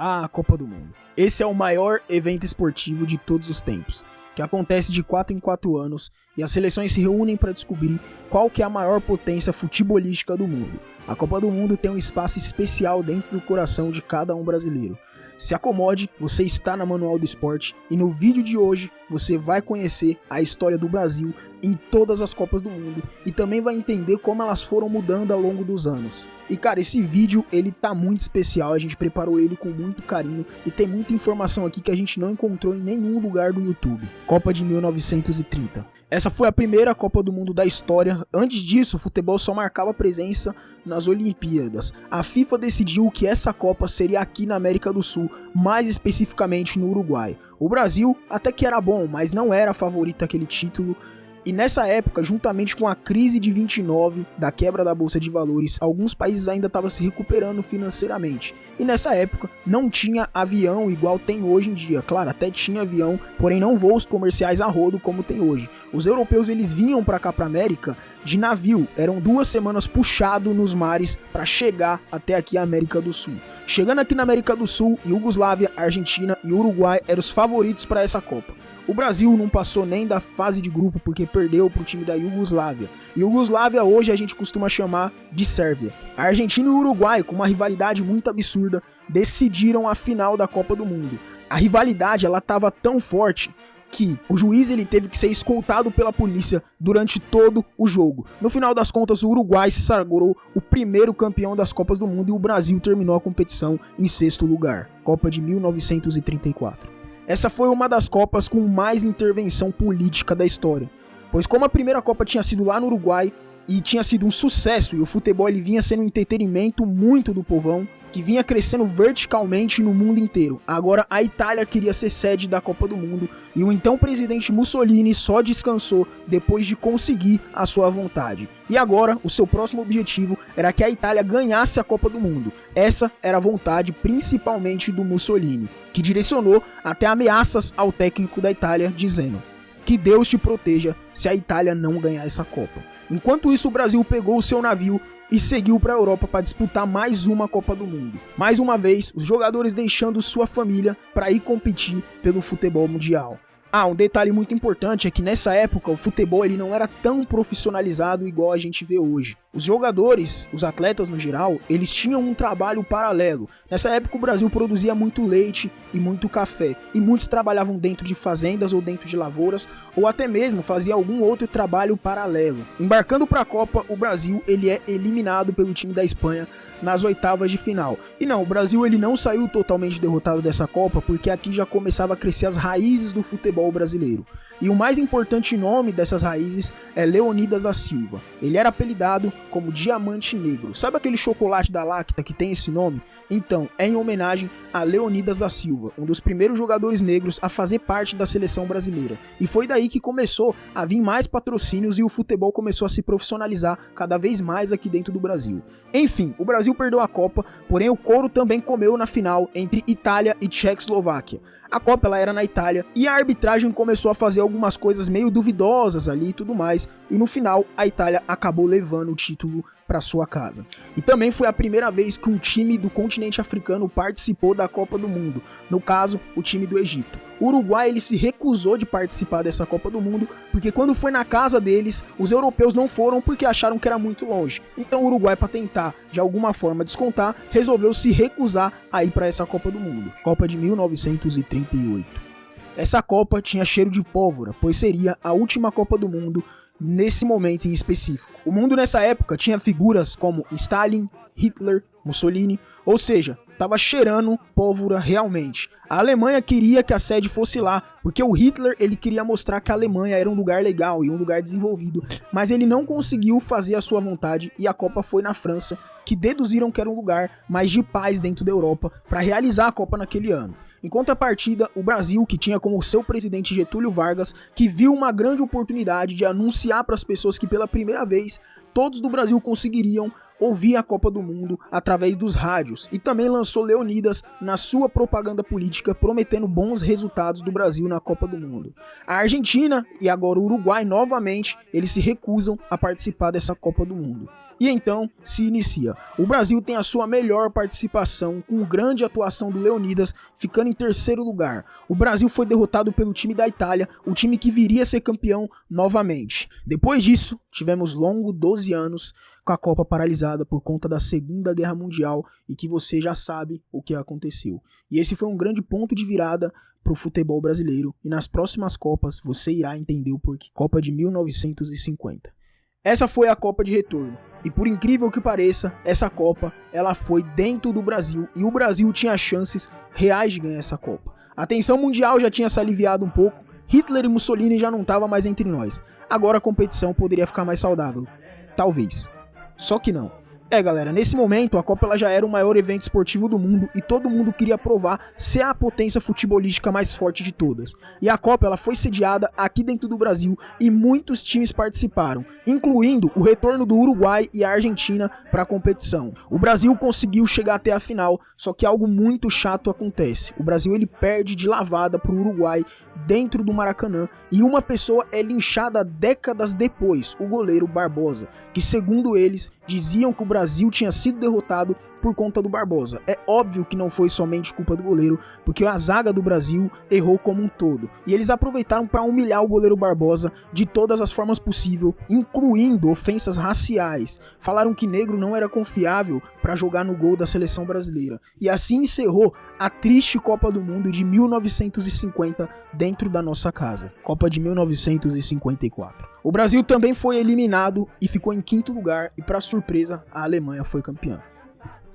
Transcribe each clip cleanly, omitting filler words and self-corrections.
A Copa do Mundo. Esse é o maior evento esportivo de todos os tempos, que acontece de 4 em 4 anos e as seleções se reúnem para descobrir qual que é a maior potência futebolística do mundo. A Copa do Mundo tem um espaço especial dentro do coração de cada um brasileiro. Se acomode, você está na Manual do Esporte e no vídeo de hoje você vai conhecer a história do Brasil em todas as Copas do Mundo e também vai entender como elas foram mudando ao longo dos anos. E cara, esse vídeo ele tá muito especial, a gente preparou ele com muito carinho e tem muita informação aqui que a gente não encontrou em nenhum lugar do YouTube. Copa de 1930. Essa foi a primeira Copa do Mundo da história. Antes disso, o futebol só marcava presença nas Olimpíadas. A FIFA decidiu que essa Copa seria aqui na América do Sul, mais especificamente no Uruguai. O Brasil até que era bom, mas não era favorito àquele título. E nessa época, juntamente com a crise de 29, da quebra da Bolsa de Valores, alguns países ainda estavam se recuperando financeiramente. E nessa época, não tinha avião igual tem hoje em dia. Claro, até tinha avião, porém não voos comerciais a rodo como tem hoje. Os europeus, eles vinham para cá, para América, de navio. Eram 2 semanas puxado nos mares para chegar até aqui a América do Sul. Chegando aqui na América do Sul, Iugoslávia, Argentina e Uruguai eram os favoritos para essa Copa. O Brasil não passou nem da fase de grupo porque perdeu para o time da Iugoslávia. Iugoslávia hoje a gente costuma chamar de Sérvia. A Argentina e o Uruguai, com uma rivalidade muito absurda, decidiram a final da Copa do Mundo. A rivalidade ela estava tão forte que o juiz ele teve que ser escoltado pela polícia durante todo o jogo. No final das contas, o Uruguai se sagrou o primeiro campeão das Copas do Mundo e o Brasil terminou a competição em 6º lugar. Copa de 1934. Essa foi uma das Copas com mais intervenção política da história, pois como a primeira Copa tinha sido lá no Uruguai e tinha sido um sucesso e o futebol ele vinha sendo um entretenimento muito do povão, que vinha crescendo verticalmente no mundo inteiro. Agora a Itália queria ser sede da Copa do Mundo e o então presidente Mussolini só descansou depois de conseguir a sua vontade. E agora o seu próximo objetivo era que a Itália ganhasse a Copa do Mundo. Essa era a vontade principalmente do Mussolini, que direcionou até ameaças ao técnico da Itália dizendo: que Deus te proteja se a Itália não ganhar essa Copa. Enquanto isso, o Brasil pegou o seu navio e seguiu para a Europa para disputar mais uma Copa do Mundo. Mais uma vez, os jogadores deixando sua família para ir competir pelo futebol mundial. Um detalhe muito importante é que nessa época o futebol ele não era tão profissionalizado igual a gente vê hoje. Os jogadores, os atletas no geral, eles tinham um trabalho paralelo. Nessa época o Brasil produzia muito leite e muito café, e muitos trabalhavam dentro de fazendas ou dentro de lavouras, ou até mesmo fazia algum outro trabalho paralelo. Embarcando para a Copa, o Brasil ele é eliminado pelo time da Espanha nas oitavas de final. E não, o Brasil ele não saiu totalmente derrotado dessa Copa, porque aqui já começava a crescer as raízes do futebol brasileiro. E o mais importante nome dessas raízes é Leônidas da Silva. Ele era apelidado como Diamante Negro. Sabe aquele chocolate da Lacta que tem esse nome? Então, é em homenagem a Leônidas da Silva, um dos primeiros jogadores negros a fazer parte da seleção brasileira. E foi daí que começou a vir mais patrocínios e o futebol começou a se profissionalizar cada vez mais aqui dentro do Brasil. Enfim, o Brasil perdeu a Copa, porém o couro também comeu na final entre Itália e Tchecoslováquia. A Copa ela era na Itália e a arbitragem começou a fazer algumas coisas meio duvidosas ali e tudo mais, e no final a Itália acabou levando o título para sua casa. E também foi a primeira vez que um time do continente africano participou da Copa do Mundo, no caso, o time do Egito. O Uruguai ele se recusou de participar dessa Copa do Mundo, porque quando foi na casa deles, os europeus não foram porque acharam que era muito longe. Então o Uruguai, para tentar de alguma forma descontar, resolveu se recusar a ir para essa Copa do Mundo. Copa de 1938. Essa Copa tinha cheiro de pólvora, pois seria a última Copa do Mundo nesse momento em específico. O mundo nessa época tinha figuras como Stalin, Hitler, Mussolini, ou seja, estava cheirando pólvora realmente. A Alemanha queria que a sede fosse lá, porque o Hitler ele queria mostrar que a Alemanha era um lugar legal e um lugar desenvolvido, mas ele não conseguiu fazer a sua vontade e a Copa foi na França, que deduziram que era um lugar mais de paz dentro da Europa para realizar a Copa naquele ano. Em contrapartida, o Brasil, que tinha como seu presidente Getúlio Vargas, que viu uma grande oportunidade de anunciar para as pessoas que pela primeira vez todos do Brasil conseguiriam ouvia a Copa do Mundo através dos rádios e também lançou Leonidas na sua propaganda política, prometendo bons resultados do Brasil na Copa do Mundo. A Argentina e agora o Uruguai, novamente, eles se recusam a participar dessa Copa do Mundo. E então se inicia. O Brasil tem a sua melhor participação, com grande atuação do Leonidas, ficando em terceiro lugar. O Brasil foi derrotado pelo time da Itália, o time que viria a ser campeão novamente. Depois disso, tivemos longos 12 anos com a Copa paralisada por conta da Segunda Guerra Mundial e que você já sabe o que aconteceu. E esse foi um grande ponto de virada para o futebol brasileiro, e nas próximas Copas você irá entender o porquê. Copa de 1950. Essa foi a Copa de retorno. E por incrível que pareça, essa Copa, ela foi dentro do Brasil e o Brasil tinha chances reais de ganhar essa Copa. A tensão mundial já tinha se aliviado um pouco, Hitler e Mussolini já não estavam mais entre nós. Agora a competição poderia ficar mais saudável. Talvez. Só que não. Galera, nesse momento a Copa ela já era o maior evento esportivo do mundo e todo mundo queria provar ser a potência futebolística mais forte de todas. E a Copa ela foi sediada aqui dentro do Brasil e muitos times participaram, incluindo o retorno do Uruguai e a Argentina para a competição. O Brasil conseguiu chegar até a final, só que algo muito chato acontece. O Brasil ele perde de lavada para o Uruguai dentro do Maracanã e uma pessoa é linchada décadas depois, o goleiro Barbosa, que segundo eles diziam que o Brasil tinha sido derrotado por conta do Barbosa. É óbvio que não foi somente culpa do goleiro, porque a zaga do Brasil errou como um todo. E eles aproveitaram para humilhar o goleiro Barbosa de todas as formas possíveis, incluindo ofensas raciais. Falaram que negro não era confiável para jogar no gol da seleção brasileira. E assim encerrou a triste Copa do Mundo de 1950 dentro da nossa casa. Copa de 1954. O Brasil também foi eliminado e ficou em quinto lugar e, para surpresa, a Alemanha foi campeã.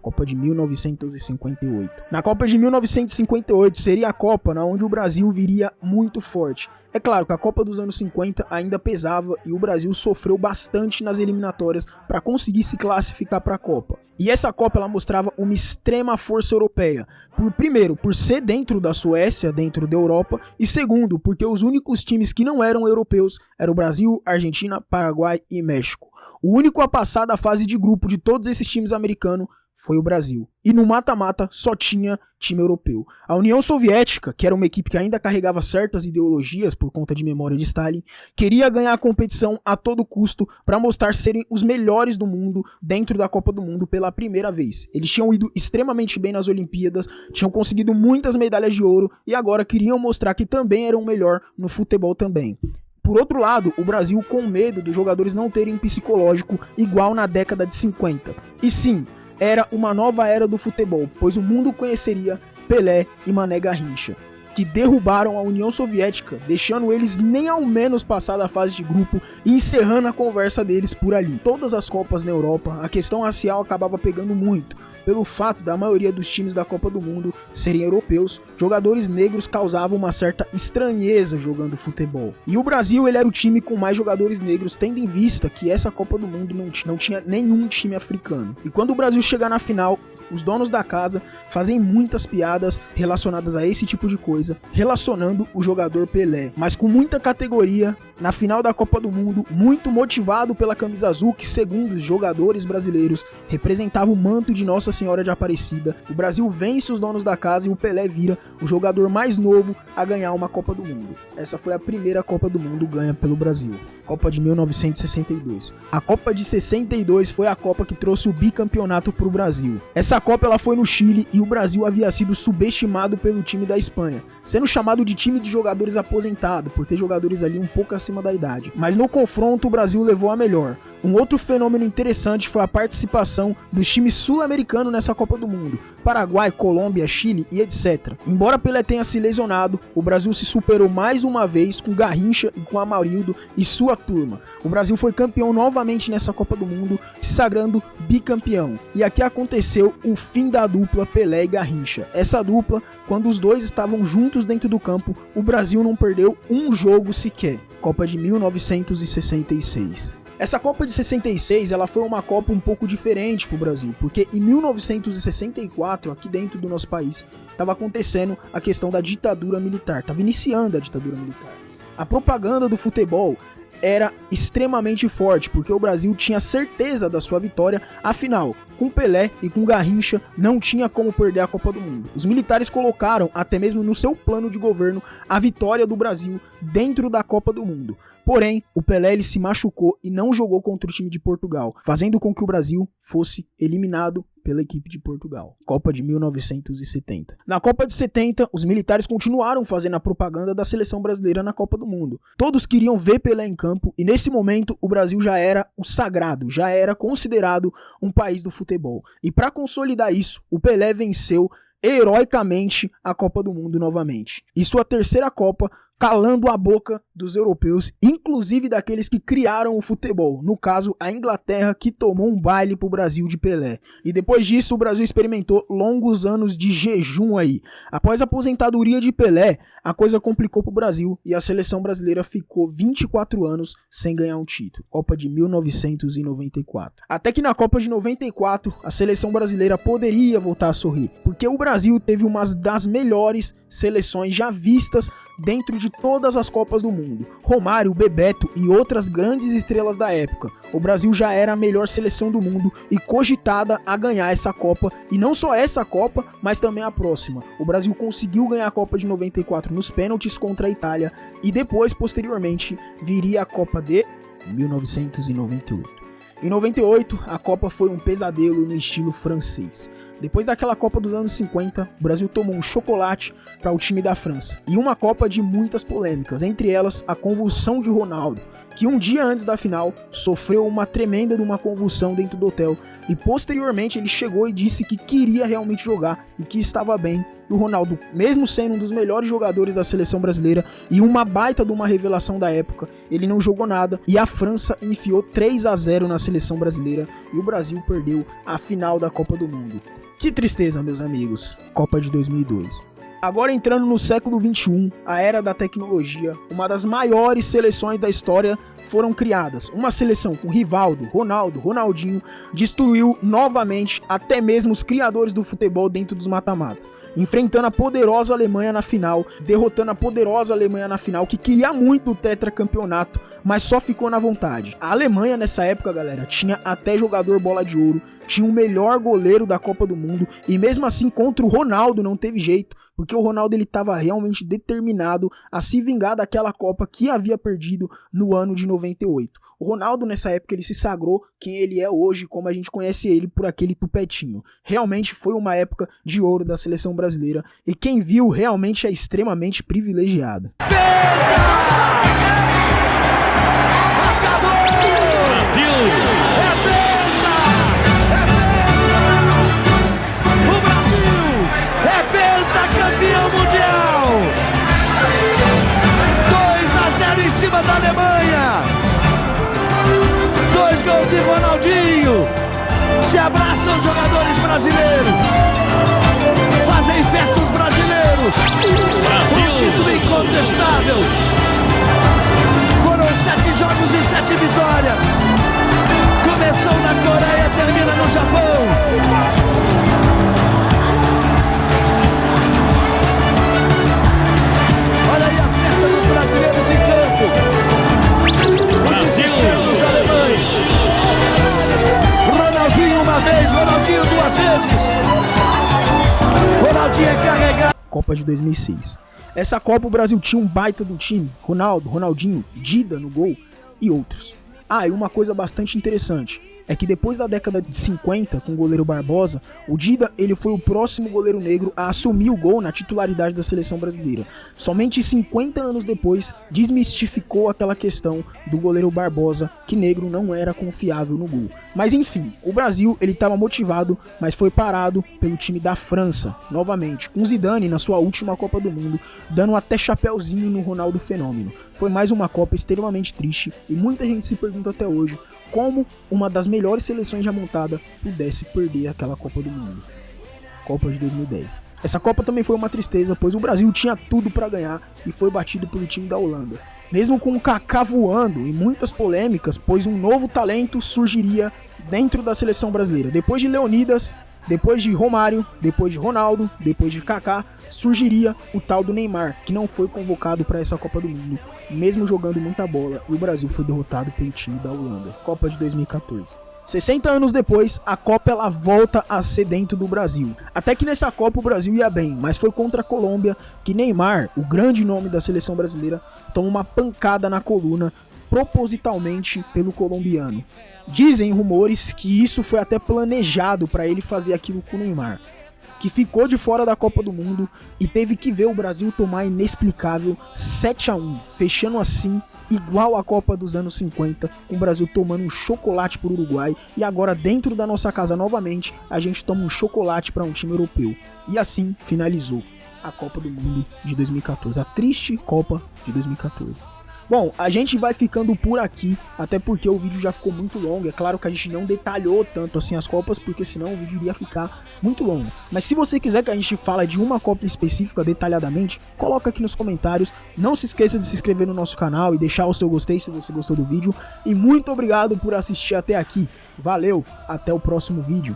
Copa de 1958. Na Copa de 1958 seria a Copa onde o Brasil viria muito forte. É claro que a Copa dos anos 50 ainda pesava e o Brasil sofreu bastante nas eliminatórias para conseguir se classificar para a Copa. E essa Copa ela mostrava uma extrema força europeia. Primeiro, por ser dentro da Suécia, dentro da Europa, e segundo, porque os únicos times que não eram europeus eram o Brasil, Argentina, Paraguai e México. O único a passar da fase de grupo de todos esses times americanos foi o Brasil. E no mata-mata só tinha time europeu. A União Soviética, que era uma equipe que ainda carregava certas ideologias por conta de memória de Stalin, queria ganhar a competição a todo custo para mostrar serem os melhores do mundo dentro da Copa do Mundo pela primeira vez. Eles tinham ido extremamente bem nas Olimpíadas, tinham conseguido muitas medalhas de ouro e agora queriam mostrar que também eram melhor no futebol também. Por outro lado, o Brasil com medo dos jogadores não terem psicológico igual na década de 50. E sim, era uma nova era do futebol, pois o mundo conheceria Pelé e Mané Garrincha, que derrubaram a União Soviética, deixando eles nem ao menos passar da fase de grupo e encerrando a conversa deles por ali. Todas as Copas na Europa, a questão racial acabava pegando muito. Pelo fato da maioria dos times da Copa do Mundo serem europeus, jogadores negros causavam uma certa estranheza jogando futebol. E o Brasil ele era o time com mais jogadores negros, tendo em vista que essa Copa do Mundo não tinha nenhum time africano. E quando o Brasil chegar na final, os donos da casa fazem muitas piadas relacionadas a esse tipo de coisa, relacionando o jogador Pelé. Mas com muita categoria, na final da Copa do Mundo, muito motivado pela camisa azul, que segundo os jogadores brasileiros, representava o manto de Nossa Senhora de Aparecida, o Brasil vence os donos da casa e o Pelé vira o jogador mais novo a ganhar uma Copa do Mundo. Essa foi a primeira Copa do Mundo ganha pelo Brasil. Copa de 1962. A Copa de 62 foi a Copa que trouxe o bicampeonato para o Brasil. Essa Copa ela foi no Chile e o Brasil havia sido subestimado pelo time da Espanha, sendo chamado de time de jogadores aposentados, por ter jogadores ali um pouco acima da idade. Mas no confronto o Brasil levou a melhor. Um outro fenômeno interessante foi a participação dos times sul-americanos nessa Copa do Mundo, Paraguai, Colômbia, Chile e etc. Embora Pelé tenha se lesionado, o Brasil se superou mais uma vez com Garrincha e com Amarildo e sua turma. O Brasil foi campeão novamente nessa Copa do Mundo, se sagrando bicampeão. E aqui aconteceu o fim da dupla Pelé e Garrincha. Essa dupla, quando os dois estavam juntos dentro do campo, o Brasil não perdeu um jogo sequer. Copa de 1966. Essa Copa de 66, ela foi uma Copa um pouco diferente para o Brasil, porque em 1964, aqui dentro do nosso país, estava acontecendo a questão da ditadura militar, estava iniciando a ditadura militar. A propaganda do futebol era extremamente forte, porque o Brasil tinha certeza da sua vitória, afinal, com Pelé e com Garrincha, não tinha como perder a Copa do Mundo. Os militares colocaram, até mesmo no seu plano de governo, a vitória do Brasil dentro da Copa do Mundo. Porém, o Pelé ele se machucou e não jogou contra o time de Portugal, fazendo com que o Brasil fosse eliminado pela equipe de Portugal. Copa de 1970. Na Copa de 70, os militares continuaram fazendo a propaganda da seleção brasileira na Copa do Mundo. Todos queriam ver Pelé em campo e nesse momento o Brasil já era o sagrado, já era considerado um país do futebol. E para consolidar isso, o Pelé venceu heroicamente a Copa do Mundo novamente. E sua terceira Copa, calando a boca dos europeus, inclusive daqueles que criaram o futebol, no caso a Inglaterra, que tomou um baile pro Brasil de Pelé. E depois disso o Brasil experimentou longos anos de jejum aí. Após a aposentadoria de Pelé, a coisa complicou pro Brasil e a seleção brasileira ficou 24 anos sem ganhar um título. Copa de 1994. Até que na Copa de 94 a seleção brasileira poderia voltar a sorrir, porque o Brasil teve uma das melhores seleções já vistas dentro de todas as Copas do Mundo. Romário, Bebeto e outras grandes estrelas da época. O Brasil já era a melhor seleção do mundo e cogitada a ganhar essa Copa, e não só essa Copa, mas também a próxima. O Brasil conseguiu ganhar a Copa de 94 nos pênaltis contra a Itália e depois, posteriormente, viria a Copa de 1998. Em 98, a Copa foi um pesadelo no estilo francês. Depois daquela Copa dos anos 50, o Brasil tomou um chocolate para o time da França. E uma Copa de muitas polêmicas, entre elas a convulsão de Ronaldo, que um dia antes da final sofreu uma tremenda de uma convulsão dentro do hotel e posteriormente ele chegou e disse que queria realmente jogar e que estava bem. E o Ronaldo, mesmo sendo um dos melhores jogadores da seleção brasileira e uma baita de uma revelação da época, ele não jogou nada e a França enfiou 3-0 na seleção brasileira e o Brasil perdeu a final da Copa do Mundo. Que tristeza, meus amigos. Copa de 2002. Agora entrando no século XXI, a era da tecnologia, uma das maiores seleções da história foram criadas. Uma seleção com Rivaldo, Ronaldo, Ronaldinho, destruiu novamente até mesmo os criadores do futebol dentro dos mata-matas. Enfrentando a poderosa Alemanha na final, derrotando a poderosa Alemanha na final, que queria muito o tetracampeonato, mas só ficou na vontade. A Alemanha nessa época, galera, tinha até jogador bola de ouro, tinha o melhor goleiro da Copa do Mundo, e mesmo assim contra o Ronaldo não teve jeito, porque o Ronaldo ele estava realmente determinado a se vingar daquela Copa que havia perdido no ano de 98. O Ronaldo nessa época ele se sagrou quem ele é hoje, como a gente conhece ele por aquele tupetinho. Realmente foi uma época de ouro da seleção brasileira e quem viu realmente é extremamente privilegiado. Da Alemanha, 2 gols de Ronaldinho, se abraçam os jogadores brasileiros, fazem festa os brasileiros, Brasil. Um título incontestável, foram 7 jogos e 7 vitórias, começou na Coreia, termina no Japão. Olha aí a festa dos brasileiros em campo. O desespero dos alemães. Ronaldinho uma vez, Ronaldinho 2 vezes. Ronaldinho é carregado. Copa de 2006. Essa Copa o Brasil tinha um baita do time. Ronaldo, Ronaldinho, Dida no gol e outros. E uma coisa bastante interessante é que depois da década de 50, com o goleiro Barbosa, o Dida ele foi o próximo goleiro negro a assumir o gol na titularidade da seleção brasileira. Somente 50 anos depois, desmistificou aquela questão do goleiro Barbosa, que negro não era confiável no gol. Mas enfim, o Brasil ele estava motivado, mas foi parado pelo time da França, novamente, com Zidane na sua última Copa do Mundo, dando até chapéuzinho no Ronaldo Fenômeno. Foi mais uma Copa extremamente triste e muita gente se pergunta até hoje como uma das melhores seleções já montada pudesse perder aquela Copa do Mundo. Copa de 2010. Essa Copa também foi uma tristeza, pois o Brasil tinha tudo para ganhar e foi batido pelo time da Holanda. Mesmo com o Kaká voando e muitas polêmicas, pois um novo talento surgiria dentro da seleção brasileira. Depois de Leonidas, Depois de Romário, depois de Ronaldo, depois de Kaká, surgiria o tal do Neymar, que não foi convocado para essa Copa do Mundo, mesmo jogando muita bola, e o Brasil foi derrotado pelo time da Holanda. Copa de 2014. 60 anos depois, a Copa ela volta a ser dentro do Brasil. Até que nessa Copa o Brasil ia bem, mas foi contra a Colômbia que Neymar, o grande nome da seleção brasileira, toma uma pancada na coluna propositalmente pelo colombiano. Dizem rumores que isso foi até planejado para ele fazer aquilo com o Neymar, que ficou de fora da Copa do Mundo e teve que ver o Brasil tomar inexplicável 7-1, fechando assim igual a Copa dos anos 50, com o Brasil tomando um chocolate pro Uruguai, e agora dentro da nossa casa novamente a gente toma um chocolate para um time europeu. E assim finalizou a Copa do Mundo de 2014, a triste Copa de 2014. Bom, a gente vai ficando por aqui, até porque o vídeo já ficou muito longo. É claro que a gente não detalhou tanto assim as Copas, porque senão o vídeo iria ficar muito longo. Mas se você quiser que a gente fale de uma Copa específica detalhadamente, coloca aqui nos comentários. Não se esqueça de se inscrever no nosso canal e deixar o seu gostei se você gostou do vídeo. E muito obrigado por assistir até aqui. Valeu, até o próximo vídeo.